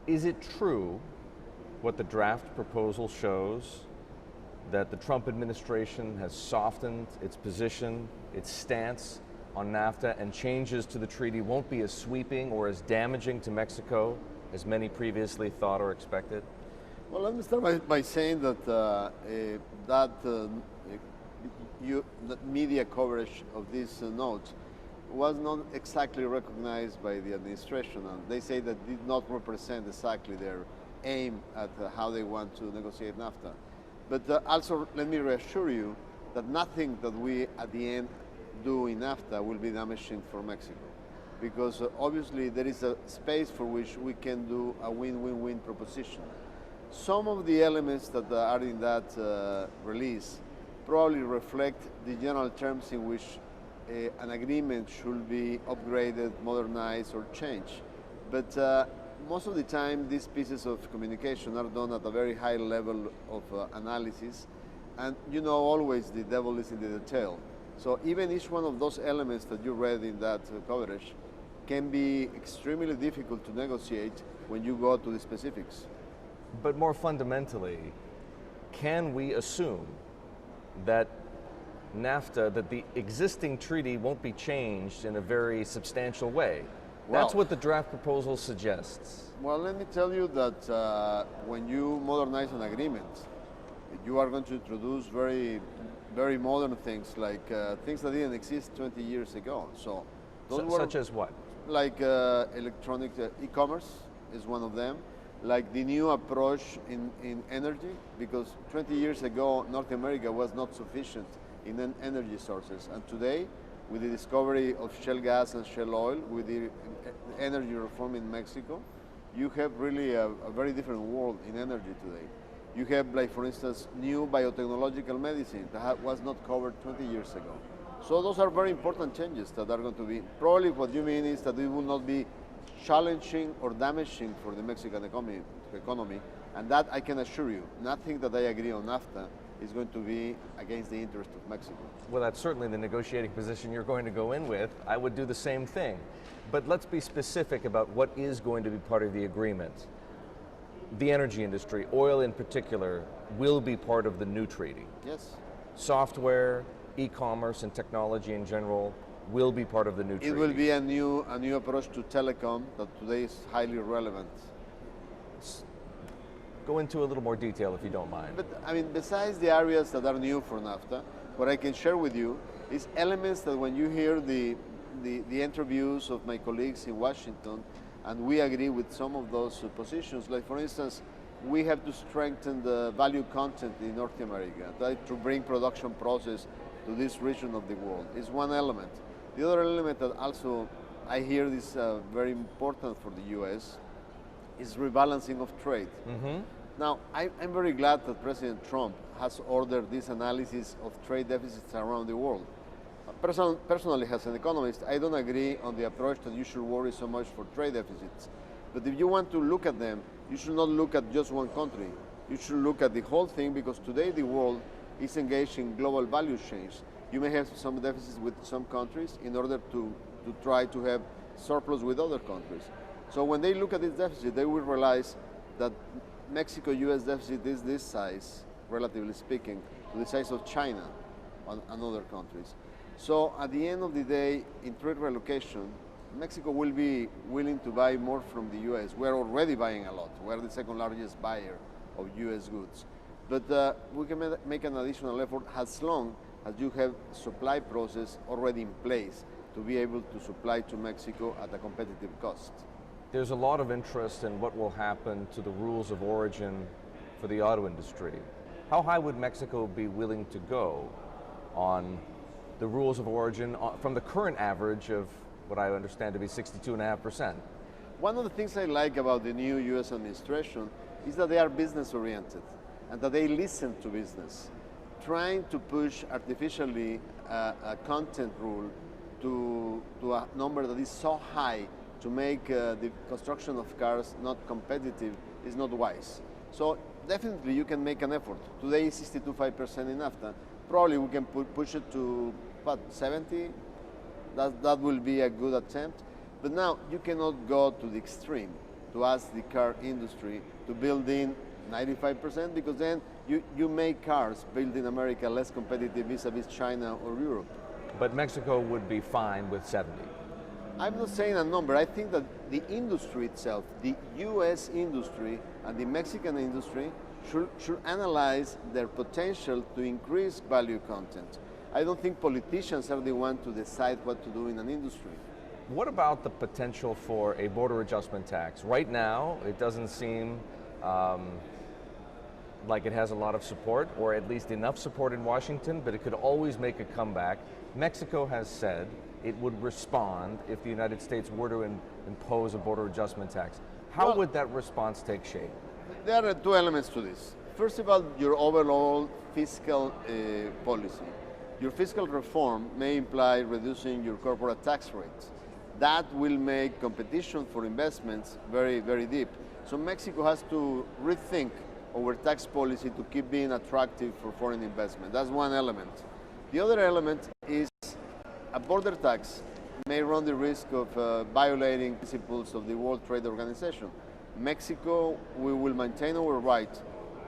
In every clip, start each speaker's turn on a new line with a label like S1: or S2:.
S1: Is it true what the draft proposal shows, that the Trump administration has softened its position, its stance on NAFTA, and changes to the treaty won't be as sweeping or as damaging to Mexico as many previously thought or expected?
S2: Well, let me start by saying that the media coverage of these notes was not exactly recognized by the administration, and they say that did not represent exactly their aim at how they want to negotiate NAFTA. But also, let me reassure you that nothing that we at the end do in NAFTA will be damaging for Mexico, because obviously there is a space for which we can do a win-win-win proposition. Some of the elements that are in that release probably reflect the general terms in which an agreement should be upgraded, modernized, or changed. But most of the time, these pieces of communication are done at a very high level of analysis, and you know always the devil is in the detail. So even each one of those elements that you read in that coverage can be extremely difficult to negotiate when you go to the specifics.
S1: But more fundamentally, can we assume that NAFTA, that the existing treaty won't be changed in a very substantial way? That's what the draft proposal suggests.
S2: Well, let me tell you that when you modernize an agreement, you are going to introduce very modern things, like things that didn't exist 20 years ago. So,
S1: such as what?
S2: Like electronic e-commerce is one of them. Like the new approach in energy, because 20 years ago, North America was not sufficient in energy sources. And today, with the discovery of shale gas and shale oil, with the energy reform in Mexico, you have really a very different world in energy today. You have, like, for instance, new biotechnological medicine that was not covered 20 years ago. So those are very important changes that are going to be. Probably what you mean is that it will not be challenging or damaging for the Mexican economy, and that I can assure you, nothing that I agree on NAFTA is going to be against the interest of Mexico.
S1: Well, that's certainly the negotiating position you're going to go in with. I would do the same thing. But let's be specific about what is going to be part of the agreement. The energy industry, oil in particular, will be part of the new treaty.
S2: Yes.
S1: Software, e-commerce, and technology in general will be part of the new treaty.
S2: It will be a new approach to telecom that today is highly relevant.
S1: Go into a little more detail if you don't mind.
S2: But I mean, besides the areas that are new for NAFTA, what I can share with you is elements that when you hear the interviews of my colleagues in Washington, and we agree with some of those positions, like for instance, we have to strengthen the value content in North America, to bring production process to this region of the world, is one element. The other element that also I hear is very important for the U.S. is rebalancing of trade.
S1: Mm-hmm.
S2: Now, I'm very glad that President Trump has ordered this analysis of trade deficits around the world. Personally, as an economist, I don't agree on the approach that you should worry so much for trade deficits. But if you want to look at them, you should not look at just one country. You should look at the whole thing, because today the world is engaged in global value chains. You may have some deficits with some countries in order to try to have surplus with other countries. So when they look at this deficit, they will realize that Mexico-U.S. deficit is this size, relatively speaking, to the size of China and other countries. So at the end of the day, in trade relocation, Mexico will be willing to buy more from the U.S. We're already buying a lot. We're the second largest buyer of U.S. goods. But we can make an additional effort as long as you have supply process already in place to be able to supply to Mexico at a competitive cost.
S1: There's a lot of interest in what will happen to the rules of origin for the auto industry. How high would Mexico be willing to go on the rules of origin from the current average of what I understand to be 62.5%?
S2: One of the things I like about the new U.S. administration is that they are business oriented and that they listen to business. Trying to push artificially a content rule to a number that is so high to make the construction of cars not competitive is not wise. So definitely you can make an effort. Today 62.5% in NAFTA. Probably we can push it to, what, 70? That will be a good attempt. But now you cannot go to the extreme to to ask the car industry to build in 95%, because then you make cars built in America less competitive vis-a-vis China or Europe.
S1: But Mexico would be fine with 70.
S2: I'm not saying a number. I think that the industry itself, the US industry and the Mexican industry should analyze their potential to increase value content. I don't think politicians are the ones to decide what to do in an industry.
S1: What about the potential for a border adjustment tax? Right now, it doesn't seem like it has a lot of support, or at least enough support in Washington, but it could always make a comeback. Mexico has said it would respond if the United States were to impose a border adjustment tax. How would that response take shape?
S2: There are two elements to this. First of all, your overall fiscal policy. Your fiscal reform may imply reducing your corporate tax rates. That will make competition for investments very, very deep. So Mexico has to rethink our tax policy to keep being attractive for foreign investment. That's one element. The other element is a border tax may run the risk of violating principles of the World Trade Organization. Mexico, we will maintain our right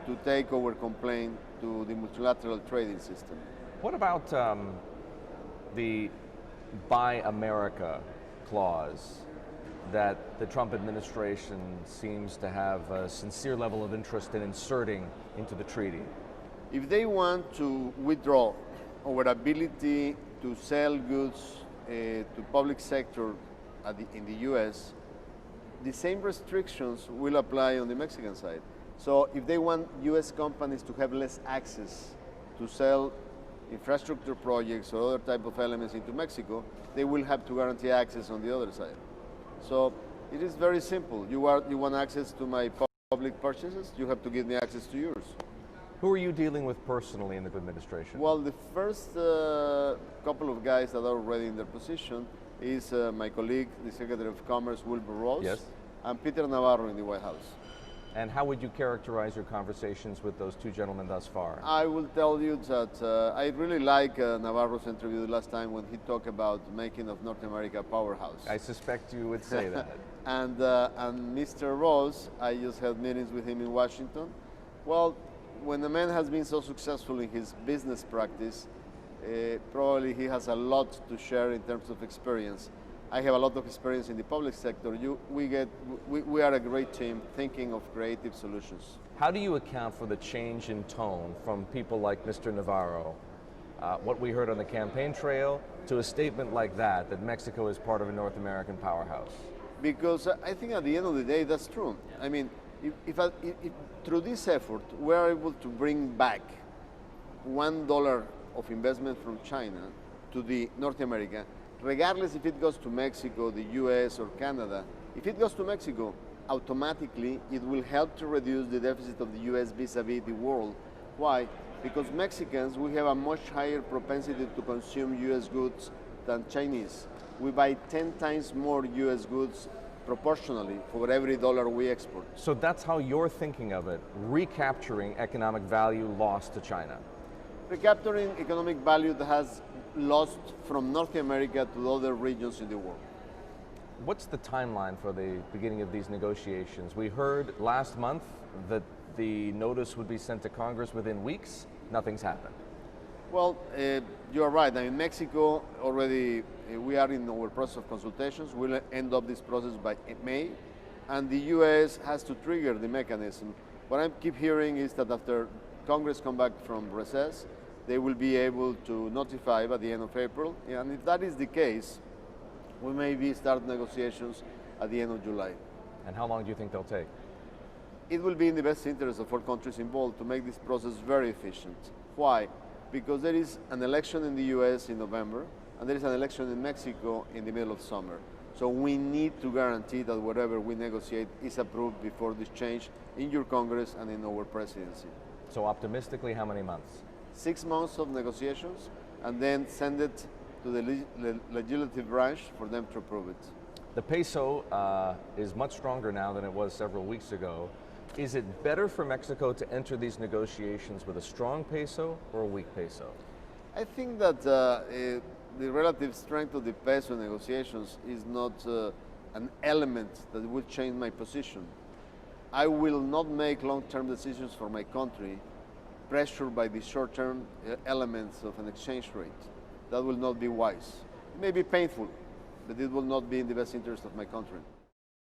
S2: to take our complaint to the multilateral trading system.
S1: What about the Buy America clause that the Trump administration seems to have a sincere level of interest in inserting into the treaty?
S2: If they want to withdraw our ability to sell goods to public sector in the US, the same restrictions will apply on the Mexican side. So if they want US companies to have less access to sell infrastructure projects or other type of elements into Mexico, they will have to guarantee access on the other side. So it is very simple. You want access to my public purchases, you have to give me access to yours.
S1: Who are you dealing with personally in the administration?
S2: Well, the first couple of guys that are already in their position is my colleague, the Secretary of Commerce, Wilbur Ross,
S1: yes,
S2: and Peter Navarro in the White House.
S1: And how would you characterize your conversations with those two gentlemen thus far?
S2: I will tell you that I really like Navarro's interview last time when he talked about making of North America a powerhouse.
S1: I suspect you would say that.
S2: And Mr. Ross, I just had meetings with him in Washington. Well, when a man has been so successful in his business practice, probably he has a lot to share in terms of experience. I have a lot of experience in the public sector. We are a great team thinking of creative solutions.
S1: How do you account for the change in tone from people like Mr. Navarro, what we heard on the campaign trail, to a statement like that Mexico is part of a North American powerhouse?
S2: Because I think at the end of the day, that's true. I mean, if through this effort, we're able to bring back $1 of investment from China to the North America, regardless if it goes to Mexico, the US, or Canada, if it goes to Mexico, automatically it will help to reduce the deficit of the US vis-a-vis the world. Why? Because Mexicans, we have a much higher propensity to consume US goods than Chinese. We buy 10 times more US goods proportionally for every dollar we export.
S1: So that's how you're thinking of it, recapturing economic value lost to China.
S2: Recapturing economic value that has lost from North America to other regions in the world.
S1: What's the timeline for the beginning of these negotiations? We heard last month that the notice would be sent to Congress within weeks. Nothing's happened.
S2: Well, you're right. I mean, Mexico already, we are in our process of consultations. We'll end up this process by May, and the US has to trigger the mechanism. What I keep hearing is that after Congress come back from recess, they will be able to notify by the end of April. And if that is the case, we maybe start negotiations at the end of July.
S1: And how long do you think they'll take?
S2: It will be in the best interest of all countries involved to make this process very efficient. Why? Because there is an election in the US in November, and there is an election in Mexico in the middle of summer. So we need to guarantee that whatever we negotiate is approved before this change in your Congress and in our presidency.
S1: So optimistically, how many months?
S2: 6 months of negotiations, and then send it to the legislative branch for them to approve it.
S1: The peso is much stronger now than it was several weeks ago. Is it better for Mexico to enter these negotiations with a strong peso or a weak peso?
S2: I think that the relative strength of the peso negotiations is not an element that will change my position. I will not make long-term decisions for my country pressured by the short-term elements of an exchange rate. That will not be wise. It may be painful, but it will not be in the best interest of my country.